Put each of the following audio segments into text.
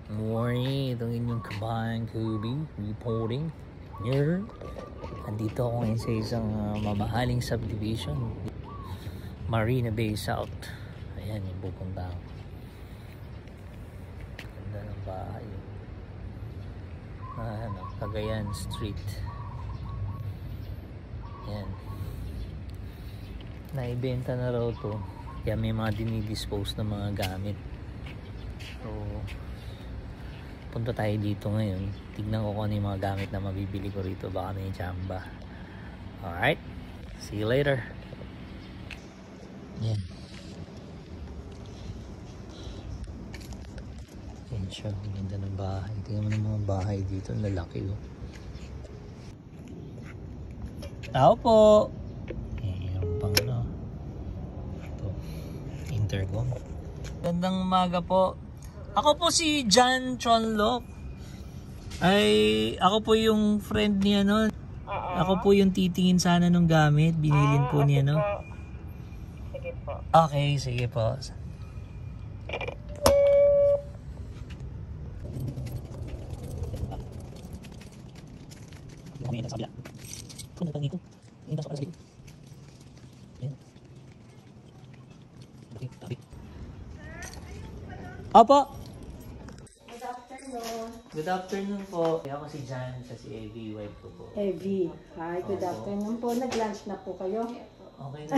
Morning, itong inyong kabayan Kubi reporting here. Andito ako ngayon sa isang mamahaling subdivision, Marina Bay South. Ayan yung pupunta ako. Ganda ng bahay. Cagayan Street. Ayan. Naibenta na raw to. Kaya may mga dinidispose ng mga gamit. So punta tayo dito ngayon. Tignan ko kung ano yung mga gamit na mabibili ko rito. Baka may jamba. Alright. See you later. Yan. Yan siya. Ganda ng bahay. Tingnan mo ng mga bahay dito. Lalaki oh. Tao po. Mayroon pang ano. Ito. Intercom. Gandang umaga po. Ako po si John Chonlo. Ako po yung friend niya no. Ako po yung titingin sana nung gamit. Binilin po niya no. Sige po. Okay, sige po. Opo. Good afternoon. Good afternoon po. Ako si Jan, si Evie, wife ko po. Evie, hi. Good Opo. afternoon po. Nag-lunch na po kayo? Okay na.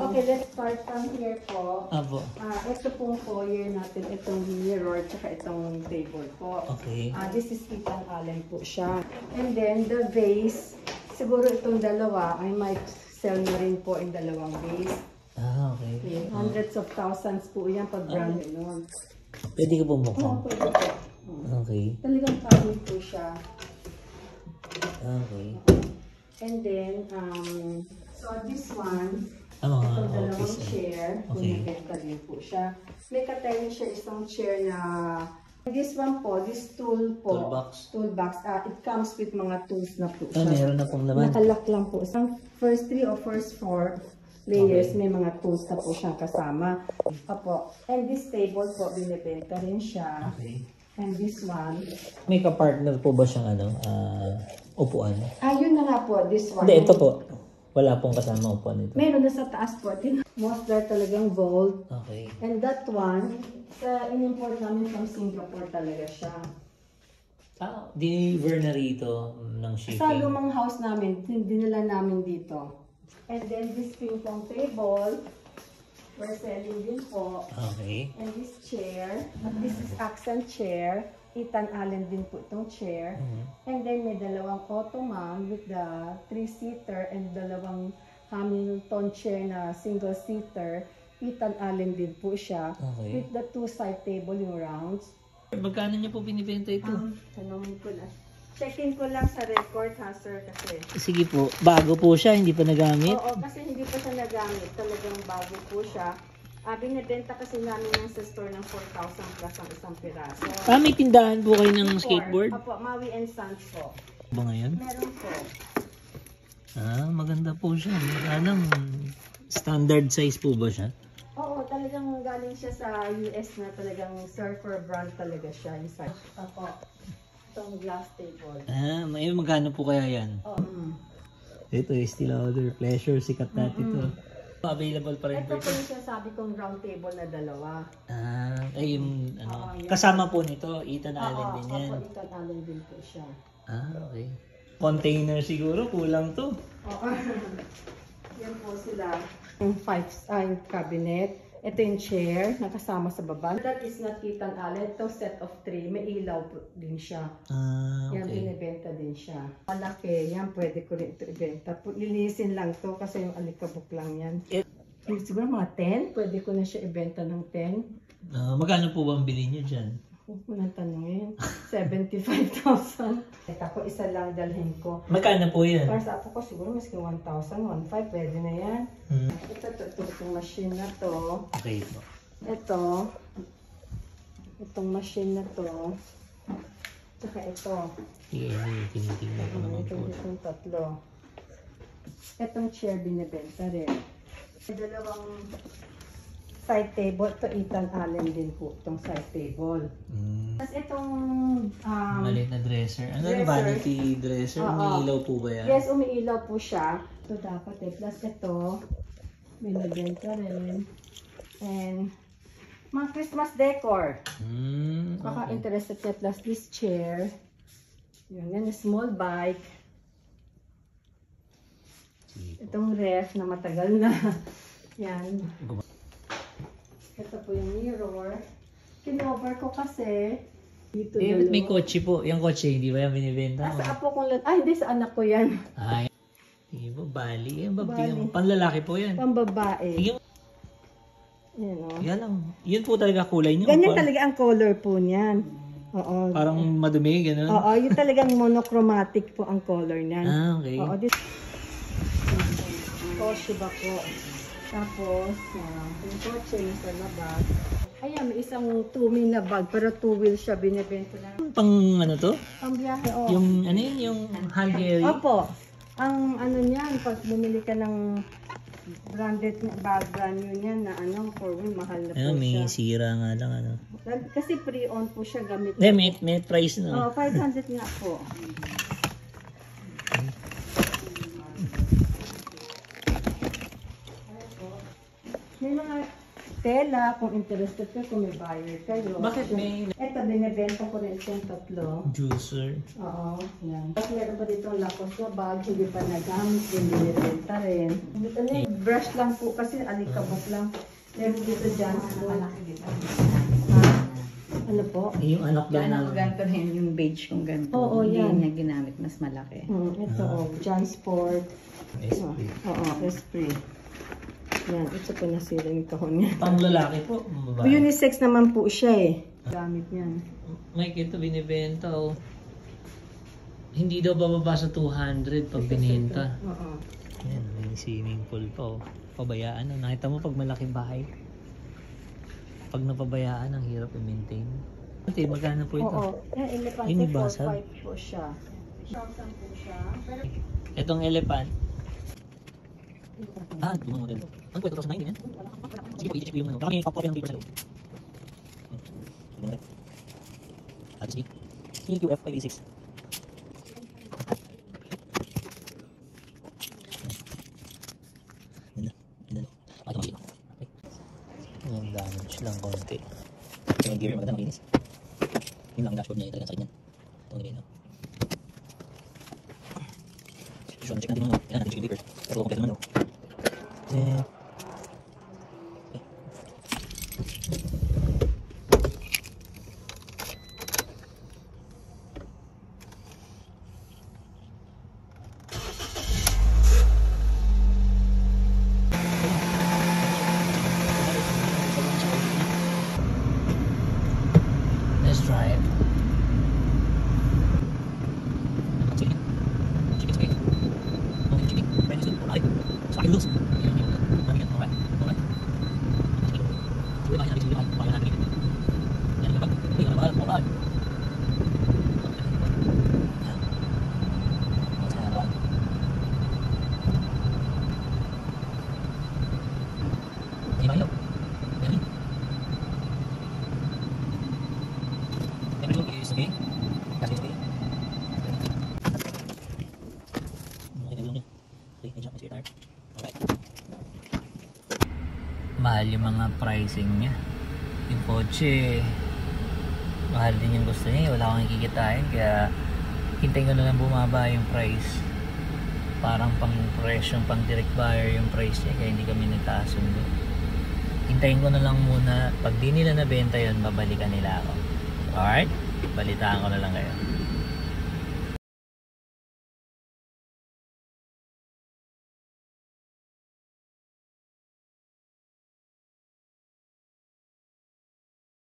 Okay, let's start from here po. Opo. Ito pong foyer natin, itong mirror, tsaka itong table po. Okay. This is Ethan Allen po siya. And then, the vase, siguro itong dalawa, I might sell na rin po yung dalawang vase. Okay. Okay. Hundreds of thousands po yan pag brand nun. Pwede ka bumukha? Oo, pwede po. Okay. Talagang family po siya. Okay. And then, so this one, Mga itong dalawang office. chair, binibenta din po siya. May katayin siya isang chair na, this one po, this tool po, Toolbox. it comes with mga tools na po siya. Meron na pong laman. Nakalak lang po. Isang first 3 or first 4 layers, may mga tools na po siyang kasama. Opo. And this table po, binibenta rin siya. Okay. And this one. May ka-partner po ba siyang upuan? Yun na nga po, this one. Hindi, ito po. Wala pong kasama upuan ito. Meron na sa taas po. Mostly talagang gold. Okay. And that one, in-import namin from Singapore talaga siya. Deliver na rito ng shipping. Sa lumang house namin, dinala namin dito. And then this ping pong table, we're selling din po. Okay. And this chair, this is accent chair. Ethan Allen din po itong chair. And then may dalawang ottoman with the 3-seater and dalawang Hamilton chair na single-seater. Ethan Allen din po siya. Okay. With the 2-side table yung rounds. Magkano niyo po binibenta ito? Tanongin ko lang. Check-in ko lang sa record ha sir kasi. Sige po. Bago po siya, hindi pa nagamit? Oo, kasi hindi pa siya nagamit. Talagang bago po siya. Binibenta kasi namin ng sa store ng 4,000 plus ang isang piraso. May tindahan po kayo ng skateboard? Opo, Maui and Sons po. Ba ngayon? Meron po. Maganda po siya. Standard size po ba siya? Oo, talagang galing siya sa US na talagang surfer brand talaga siya. Inside. Opo. Itong glass table. Magkano po kaya yan? Ito is still other pleasure. Sikat natin ito. Available pa rin Ito po yung sinasabi kong round table na dalawa. Yung kasama po nito, Ethan Allen din yan. Opo, Ethan Allen din po siya. Okay. Container siguro, kulang to. Oo. Yan po sila. Yung cabinet. Ito yung chair, nakasama sa baba. That is not Ethan Allen. Ito set of 3. May ilaw din siya. Yan, binibenta din siya. Malaki. Yan, pwede ko rin ito ibenta. Linisin lang to kasi yung alikabok lang yan. Siguro mga 10. Pwede ko na siya ibenta ng 10. Magkano po ba ang bilhin nyo dyan? Huwag mo nang tanongin. 75,000. Ako isa lang dalhin ko. Magkano po yan? Para sa apo ko siguro maski 1,000, 1,500 pwede na yan. Itong machine na to. Okay po. Itong machine na to. Tsaka ito. Sige, tinitingnan ko naman po. Itong tatlo. Itong chair binibenta rin. Dalawang side table. Ito Ethan Allen din po, itong side table. Tapos itong Maliit na dresser. Ano dresser. vanity dresser? Oo. Umiilaw po ba yan? Yes, umiilaw po siya. So dapat plus ito, may nabenta rin. And mga Christmas decor. Baka Okay. interested siya. Plus this chair. Yan, small bike. Itong ref na matagal na. Yan. Ito po yung mirror. Kinover ko kasi dito May kotse po. Yung kotse, hindi ba yan binibenta? Sa apo kong ay hindi, sa anak ko yan. Ay. Sige po, bali. Yan ba? Bali. Panlalaki po yan. Pambabae. Sige. Yan o. Yan lang. Yun po talaga kulay niyo. Ganyan talaga ang color po niyan. Oo. Parang madumi, gano'n. Oo, yung talagang monochromatic po ang color niyan. Okay. Oo, this Toshiba po. Tapos, yung kotse yung sa labas. Ayan, may isang 2-wheel na bag, pero 2-wheel siya, binibenta lang. Pang ano to? Ang biyahe, oo. Yung ano yun? Yung Hungary? Opo. Ang ano niyan, pag bumili ka ng branded bag, brand new niyan na 4-wheel, mahal na po Ano, may siya. sira nga lang ano. Kasi pre-owned po siya gamit. May price no? 500 nga po. May mga tela kung interested ka, kung may buyer kayo. Bakit may Ito, binibenta ko rin itong tatlo. juicer? Oo, yan. Tapos meron pa dito ang lapos na bag, hindi pa nagamit, yung binibenta rin. Dito na yung brush lang po kasi alikabok lang. Meron dito dyan. Ano po? Yung anak daw Ano na. ko ganito rin yung beige kong ganito. Oo, Hindi yan. niya ginamit, mas malaki. Ito, John Sport. SP. Oo, Esprit. Yan, ito po nasira yung kahon niya. Pang lalaki po. Babae. Unisex naman po siya eh. Gamit niyan. Mike, ito binibenta oh. Hindi daw bababa sa 200 pag binenta. Oo. Yan, may swimming pool pa oh. Pabayaan oh. Nakita mo pag malaking bahay. Pag napabayaan, ang hirap i-maintain. Ate, magkano po ito? Oo. Yan, elepante Yung basag? 4-5 po siya. 1,000 po siya. Pero Itong elephant. Lumang model. Ano po ito? 2009 yan? Sige po, i-check ko yung ano. Baka may copy ng paper sa loob. Sige. CQF 586. Yung damage lang konti. Yung gear magandang linis. Yun lang ang dashboard niya, talagang side niya. Ito ang nilinaw. So, check natin mo. Yan, natin yung papers. Pero kompleto naman. Then, let's try it. Chicken. Chicken steak. Okay, chicken. Ready to alright. Sa akin looks. Alright. Alright. Chicken. Sige ba, sige ba? Pakala natin. Yan ba? Hindi ka ba? Alright. Everything is okay. Gas is okay. Mahal yung mga pricing niya. Yung kotse, mahal din yung gusto niya. Wala akong kikitain, kaya hintayin ko na lang bumaba yung price. Parang pang presyo, pang direct buyer yung price niya, kaya hindi kami nagkasundo. Hintayin ko na lang muna. Pag di nila nabenta yun, babalikan nila ako. Alright? Balitaan ko na lang kayo.